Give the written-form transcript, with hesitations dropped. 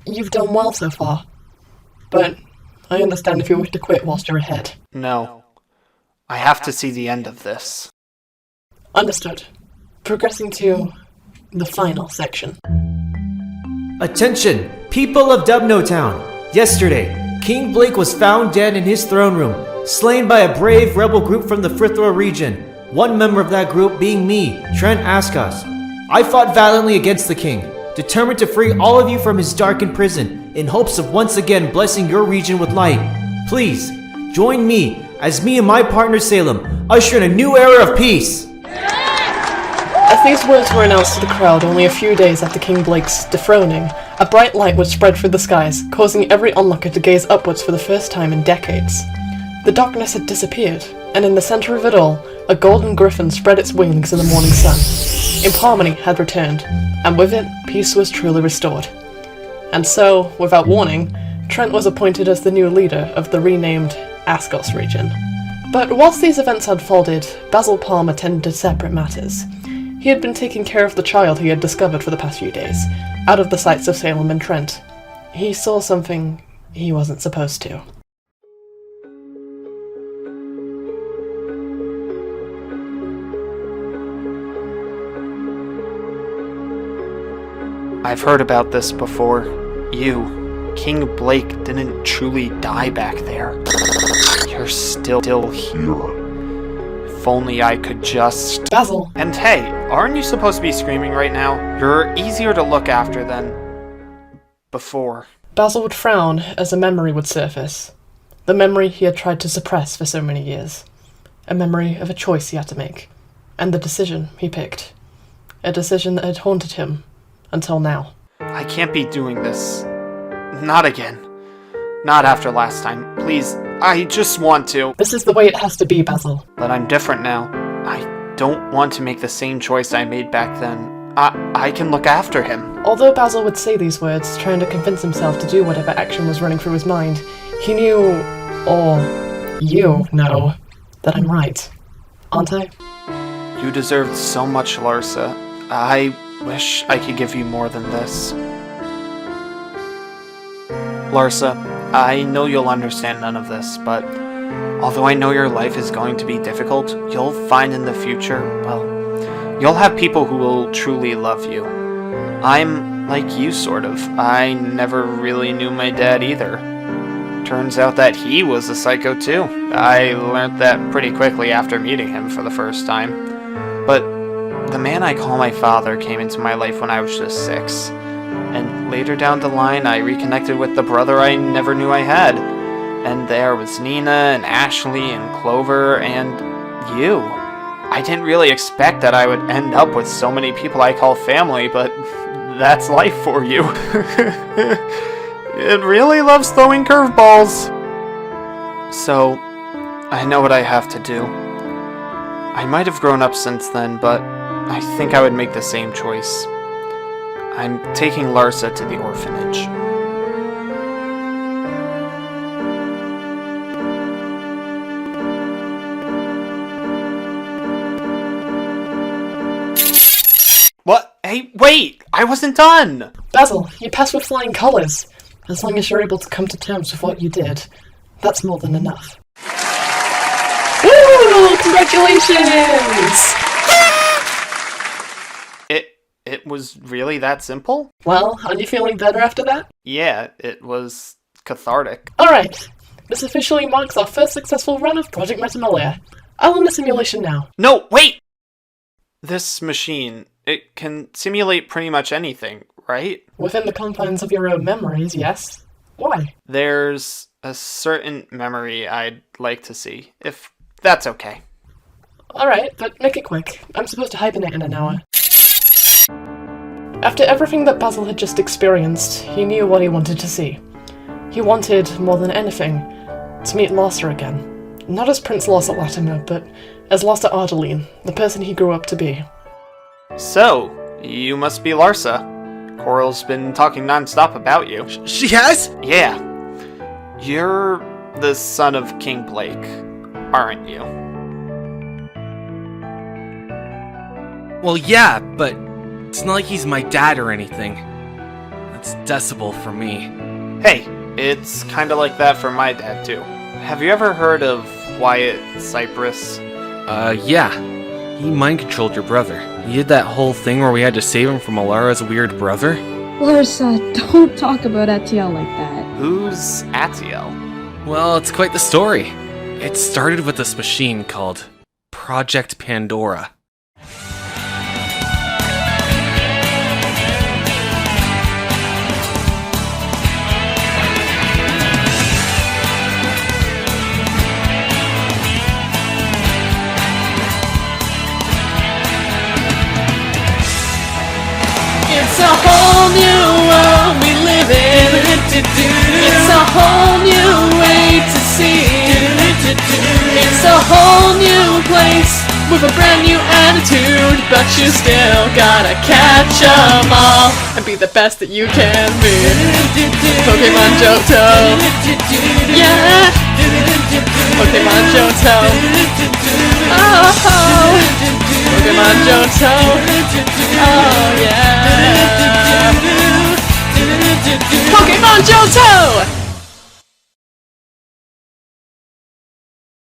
You've done well so far, but I understand if you wish to quit whilst you're ahead. No. I have to see the end of this. Understood. Progressing to the final section. Attention, people of Dubno Town! Yesterday, King Blake was found dead in his throne room, slain by a brave rebel group from the Frithrow region, one member of that group being me, Trent Askos. I fought valiantly against the king, determined to free all of you from his darkened prison, in hopes of once again blessing your region with light. Please, join me, as me and my partner Salem usher in a new era of peace! As these words were announced to the crowd only a few days after King Blake's dethroning, a bright light would spread through the skies, causing every onlooker to gaze upwards for the first time in decades. The darkness had disappeared, and in the center of it all, a golden griffin spread its wings in the morning sun. Harmony had returned, and with it, peace was truly restored. And so, without warning, Trent was appointed as the new leader of the renamed Askos region. But whilst these events unfolded, Basil Palmer tended to separate matters. He had been taking care of the child he had discovered for the past few days, out of the sights of Salem and Trent. He saw something he wasn't supposed to. I've heard about this before. You, King Blake, didn't truly die back there. You're still here. If only I could just... Basil! And hey, aren't you supposed to be screaming right now? You're easier to look after than... before. Basil would frown as a memory would surface. The memory he had tried to suppress for so many years. A memory of a choice he had to make. And the decision he picked. A decision that had haunted him until now. I can't be doing this. Not again. Not after last time. Please, I just want to. This is the way it has to be, Basil. But I'm different now. I don't want to make the same choice I made back then. I can look after him. Although Basil would say these words, trying to convince himself to do whatever action was running through his mind, he knew, or you know, that I'm right. Aren't I? You deserved so much, Larsa. I wish I could give you more than this. Larsa, I know you'll understand none of this, but although I know your life is going to be difficult, you'll find in the future, well, you'll have people who will truly love you. I'm like you, sort of. I never really knew my dad either. Turns out that he was a psycho too. I learned that pretty quickly after meeting him for the first time. But the man I call my father came into my life when I was just 6. And later down the line, I reconnected with the brother I never knew I had. And there was Nina, and Ashley, and Clover, and you. I didn't really expect that I would end up with so many people I call family, but that's life for you. It really loves throwing curveballs. So, I know what I have to do. I might have grown up since then, but I think I would make the same choice. I'm taking Larsa to the orphanage. What? Hey, wait! I wasn't done! Basil, you passed with flying colours. As long as you're able to come to terms with what you did, that's more than enough. Woo! Congratulations! It was really that simple? Well, aren't you feeling better after that? Yeah, it was cathartic. Alright, this officially marks our first successful run of Project Metameleia. I'll run the simulation now. No, wait! This machine, it can simulate pretty much anything, right? Within the confines of your own memories, yes. Why? There's a certain memory I'd like to see, if that's okay. Alright, but make it quick. I'm supposed to hibernate in an hour. After everything that Basil had just experienced, he knew what he wanted to see. He wanted, more than anything, to meet Larsa again. Not as Prince Larsa Latimer, but as Larsa Ardeline, the person he grew up to be. So, you must be Larsa. Coral's been talking non-stop about you. She has? Yeah. You're the son of King Blake, aren't you? Well, yeah, but it's not like he's my dad or anything. It's Decibel for me. Hey, it's kinda like that for my dad too. Have you ever heard of Wyatt Cypress? Yeah. He mind-controlled your brother. He did that whole thing where we had to save him from Alara's weird brother. Larsa, don't talk about Atiel like that. Who's Atiel? Well, it's quite the story. It started with this machine called Project Pandora. It's a whole new world we live in. It's a whole new way to see. It's a whole new place with a brand new attitude, but you still gotta catch 'em all and be the best that you can be. Pokemon Johto. Yeah. Pokemon Johto. Oh. Pokemon Johto. Oh yeah. Pokemon Johto!